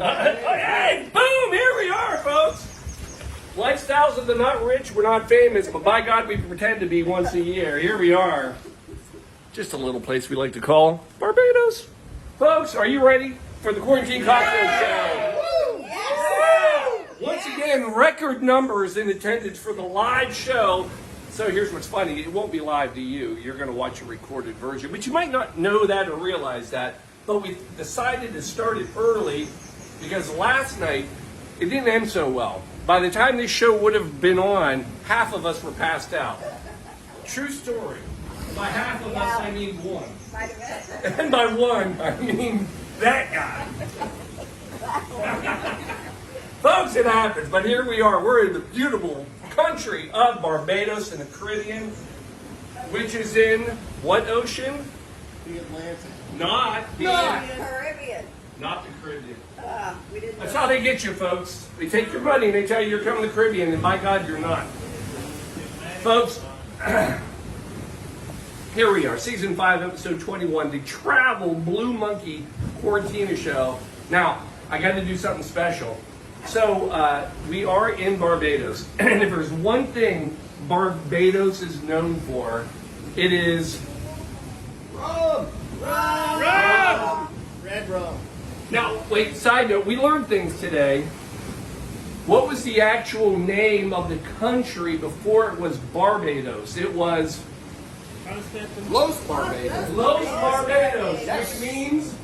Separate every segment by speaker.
Speaker 1: Hey, boom, here we are, folks. Lifestyles of the not rich, we're not famous, but by God, we pretend to be once a year. Here we are. Just a little place we like to call Barbados. Folks, are you ready for the Quarantine Cocktail Show? Yes. Once again, record numbers in attendance for the live show. So here's what's funny. It won't be live to you. You're going to watch a recorded version. But you might not know that or realize that. But we decided to start it early because last night it didn't end so well. By the time this show would have been on, half of us were passed out. True story. By half of us, I mean one. And by one, I mean that guy. Folks, it happens, but here we are. We're in the beautiful country of Barbados in the Caribbean, which is in what ocean?
Speaker 2: The Atlantic.
Speaker 1: Not the
Speaker 3: Caribbean.
Speaker 1: Not the Caribbean.
Speaker 3: We didn't
Speaker 1: That's how they get you, folks. They take your money and they tell you you're coming to the Caribbean, and by God, you're not. Folks, here we are, Season 5, Episode 21, the Travel Blue Monkey Quarantina Show. Now, I got to do something special. So, we are in Barbados, and if there's one thing Barbados is known for, it is
Speaker 2: Rum!
Speaker 1: rum!
Speaker 2: Red rum.
Speaker 1: Now, wait, side note, we learned things today. What was the actual name of the country before it was Barbados? It was
Speaker 2: Los Barbados.
Speaker 1: Los Barbados, which means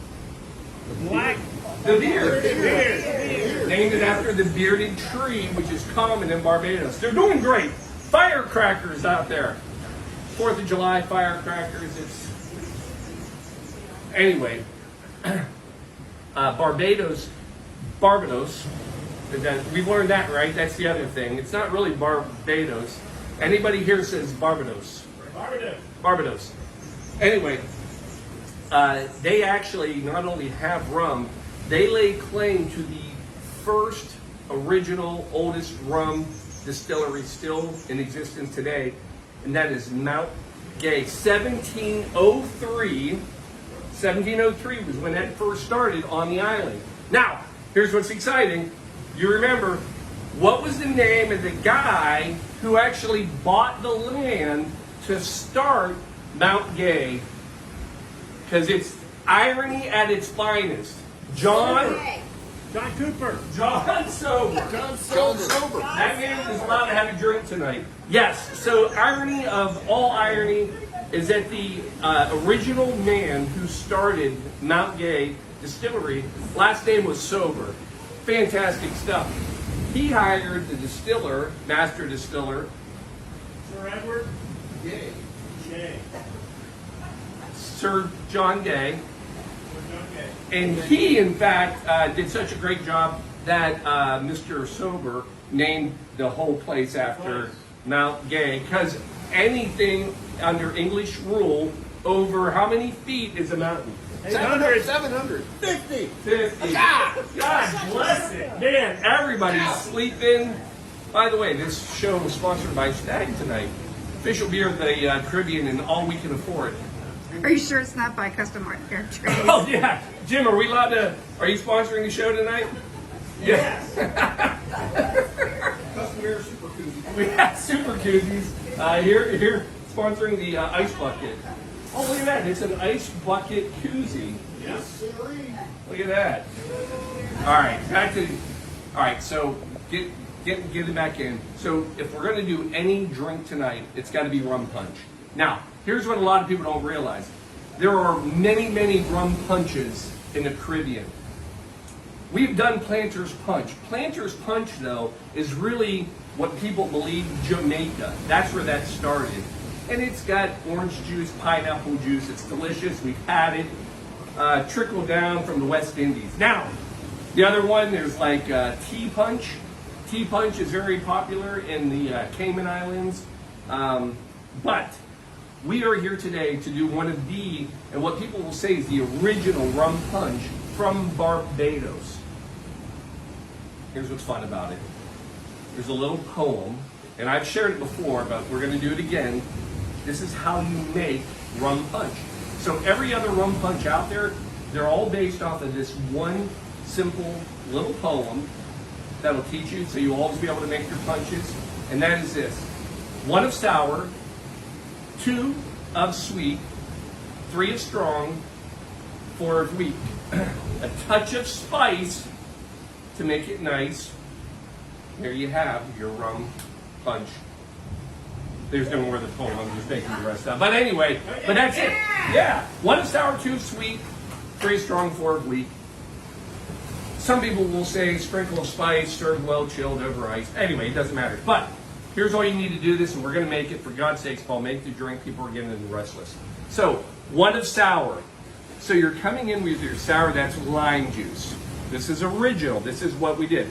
Speaker 4: Black
Speaker 1: the beard.
Speaker 4: beard.
Speaker 1: Named it after the bearded tree, which is common in Barbados. They're doing great. Firecrackers out there. 4th of July firecrackers. Anyway, Barbados. We've learned that, right? That's the other thing. It's not really Barbados. Anybody here says Barbados? Barbados. Anyway, they actually not only have rum, they lay claim to the first original, oldest rum distillery still in existence today, and that is Mount Gay. 1703 was when that first started on the island. Now, here's what's exciting. You remember, what was the name of the guy who actually bought the land to start Mount Gay? Because it's irony at its finest. John
Speaker 4: Cooper.
Speaker 1: John Sober.
Speaker 2: John Sober.
Speaker 1: That man is allowed to have a drink tonight. Yes, so irony of all irony is that the original man who started Mount Gay Distillery, last name was Sober. Fantastic stuff. He hired the distiller, master distiller,
Speaker 4: Sir Edward
Speaker 2: Gay.
Speaker 4: J.
Speaker 1: Sir John Gay.
Speaker 4: Okay.
Speaker 1: And he, in fact, did such a great job that Mr. Sober named the whole place after Mount Gay. Because anything under English rule over how many feet is a mountain?
Speaker 2: 750.
Speaker 1: 50. God bless it. Man, everybody's sleeping. By the way, this show was sponsored by Stag tonight. Official beer of the Caribbean and all we can afford.
Speaker 5: Are you sure it's not by Custom Air Trade?
Speaker 1: Oh, yeah. Jim, are you sponsoring the show tonight? Yes.
Speaker 2: Custom Air Super Koozie.
Speaker 1: We have super koozies. Here, sponsoring the ice bucket. Oh, look at that. It's an ice bucket koozie.
Speaker 2: Yes, sirree.
Speaker 1: Look at that. All right, all right, so get it back in. So if we're going to do any drink tonight, it's got to be rum punch. Now, here's what a lot of people don't realize. There are many, many rum punches in the Caribbean. We've done Planter's Punch. Planter's Punch, though, is really what people believe Jamaica. That's where that started. And it's got orange juice, pineapple juice. It's delicious. We've had it trickle down from the West Indies. Now, the other one, there's like tea punch. Tea punch is very popular in the Cayman Islands. But we are here today to do one of the, and what people will say is the original rum punch from Barbados. Here's what's fun about it. There's a little poem, and I've shared it before, but we're going to do it again. This is how you make rum punch. So every other rum punch out there, they're all based off of this one simple little poem that'll teach you, so you'll always be able to make your punches. And that is this: 1 of sour, 2 of sweet, 3 of strong, 4 of weak. A touch of spice to make it nice. There you have your rum punch. There's no more of the poem. I'm just making the rest up. But anyway, but that's it. Yeah. 1 of sour, 2 of sweet, 3 of strong, 4 of weak. Some people will say sprinkle of spice, serve well chilled over ice. Anyway, it doesn't matter. But here's all you need to do this, and we're going to make it. For God's sakes, Paul, make the drink. People are getting restless. So 1 of sour. So you're coming in with your sour, that's lime juice. This is original. This is what we did.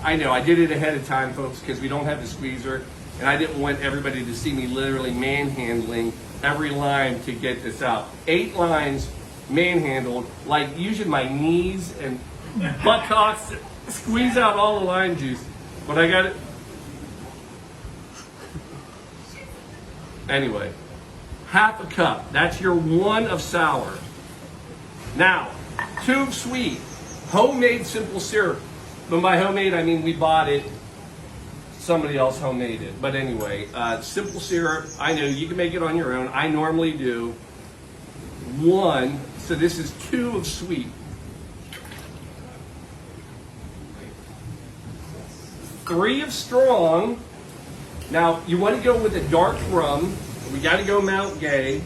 Speaker 1: I know, I did it ahead of time, folks, because we don't have the squeezer, and I didn't want everybody to see me literally manhandling every lime to get this out. 8 limes manhandled, like using my knees and buttocks to squeeze out all the lime juice. But I got it. Anyway, half a cup. That's your 1 of sour. Now, 2 of sweet. Homemade simple syrup. But by homemade, I mean we bought it. Somebody else homemade it. But anyway, simple syrup. I know you can make it on your own. I normally do. 1. So this is 2 of sweet. 3 of strong. Now, you want to go with a dark rum. We got to go Mount Gay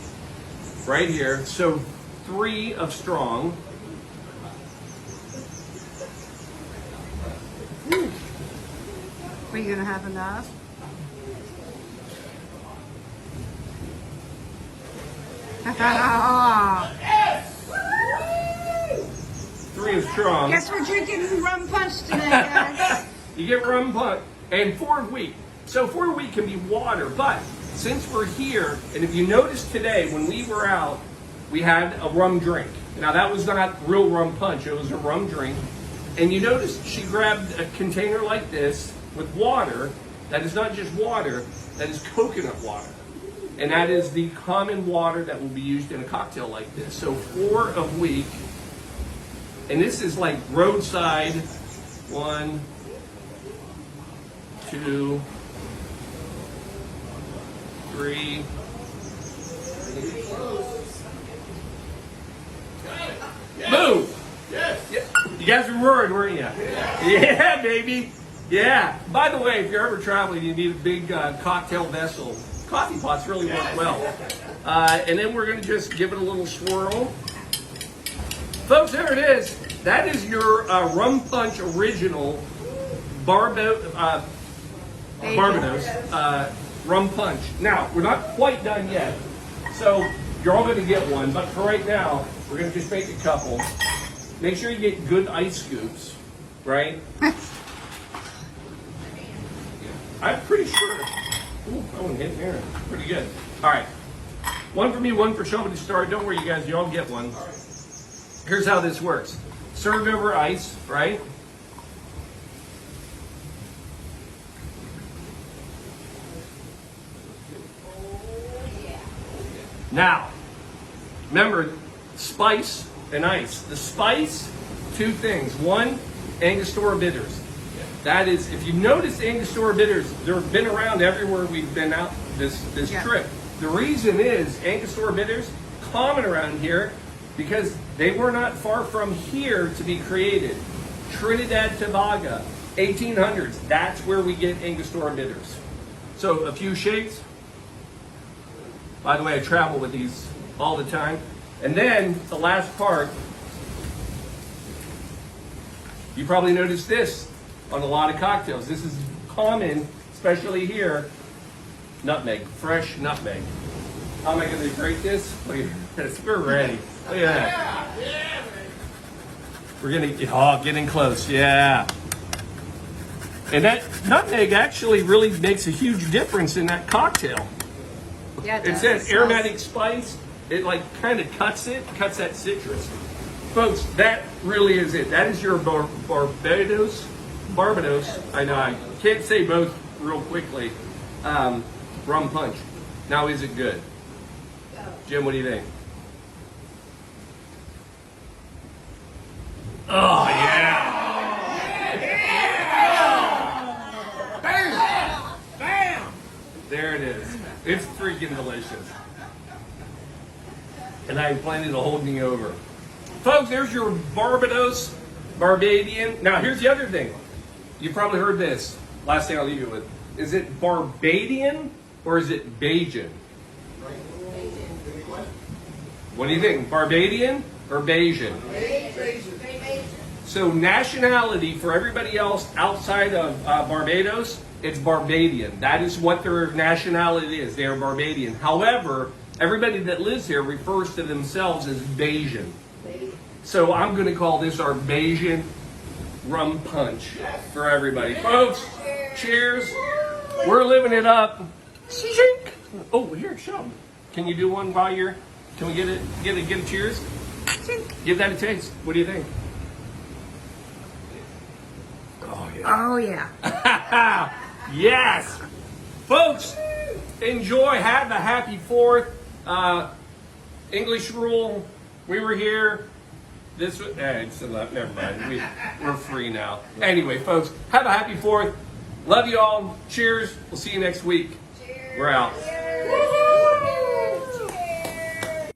Speaker 1: right here. So 3 of strong.
Speaker 5: Are you gonna have enough?
Speaker 1: Three of strong.
Speaker 5: Guess we're drinking rum punch today, guys.
Speaker 1: You get rum punch. And 4 of wheat. So 4 of wheat can be water, but since we're here, and if you notice today, when we were out, we had a rum drink. Now that was not real rum punch, it was a rum drink. And you notice she grabbed a container like this with water. That is not just water, that is coconut water. And that is the common water that will be used in a cocktail like this. So 4 of wheat. And this is like roadside. 1, 2, 3. Boom!
Speaker 2: Yes.
Speaker 1: Yeah. You guys were worried, weren't you? Yeah, baby. Yeah. By the way, if you're ever traveling, you need a big cocktail vessel. Coffee pots really work well. And then we're going to just give it a little swirl. Folks, there it is. That is your rum punch original Barbados rum punch. Now, we're not quite done yet. So you're all going to get one. But for right now, we're going to just make a couple. Make sure you get good ice scoops, right? I'm pretty sure. Ooh, that one hit there. Pretty good. All right. 1 for me, 1 for somebody to start. Don't worry, you guys. You all get one. Here's how this works. Serve over ice, right? Now, remember, spice and ice. The spice, 2 things. 1, Angostura bitters. That is, if you notice Angostura bitters, they've been around everywhere we've been out this trip. The reason is Angostura bitters, common around here, because they were not far from here to be created. Trinidad Tobago, 1800s. That's where we get Angostura bitters. So a few shakes. By the way, I travel with these all the time. And then the last part, you probably noticed this on a lot of cocktails. This is common, especially here, nutmeg, fresh nutmeg. How am I going to grate this? Look at this. We're ready. Look at that. We're going to, oh, getting close. Yeah. And that nutmeg actually really makes a huge difference in that cocktail.
Speaker 5: Yeah,
Speaker 1: It says aromatic spice. It like kind of cuts that citrus. Folks, that really is it. That is your Barbados. I know I can't say both real quickly. Rum punch. Now, is it good? Jim, what do you think? Oh, yeah. freaking delicious. And I plan to hold me over. Folks, there's your Barbados, Barbadian. Now, here's the other thing. You probably heard this. Last thing I'll leave you with. Is it Barbadian or is it Bajan? What do you think? Barbadian or Bajan? So nationality for everybody else outside of Barbados, it's Barbadian. That is what their nationality is. They are Barbadian. However, everybody that lives here refers to themselves as Bajan. So I'm going to call this our Bajan rum punch for everybody. Folks, cheers. We're living it up. Shink. Oh, here, show 'em. Can you do one while you're... Can we get a cheers? Give that a taste. What do you think? Oh, yeah.
Speaker 5: Oh, yeah.
Speaker 1: Yes. Folks, enjoy. Have a happy 4th. English rule. We were here. This was... never mind. We're free now. Anyway, folks, have a happy 4th. Love you all. Cheers. We'll see you next week.
Speaker 3: Cheers.
Speaker 1: We're out.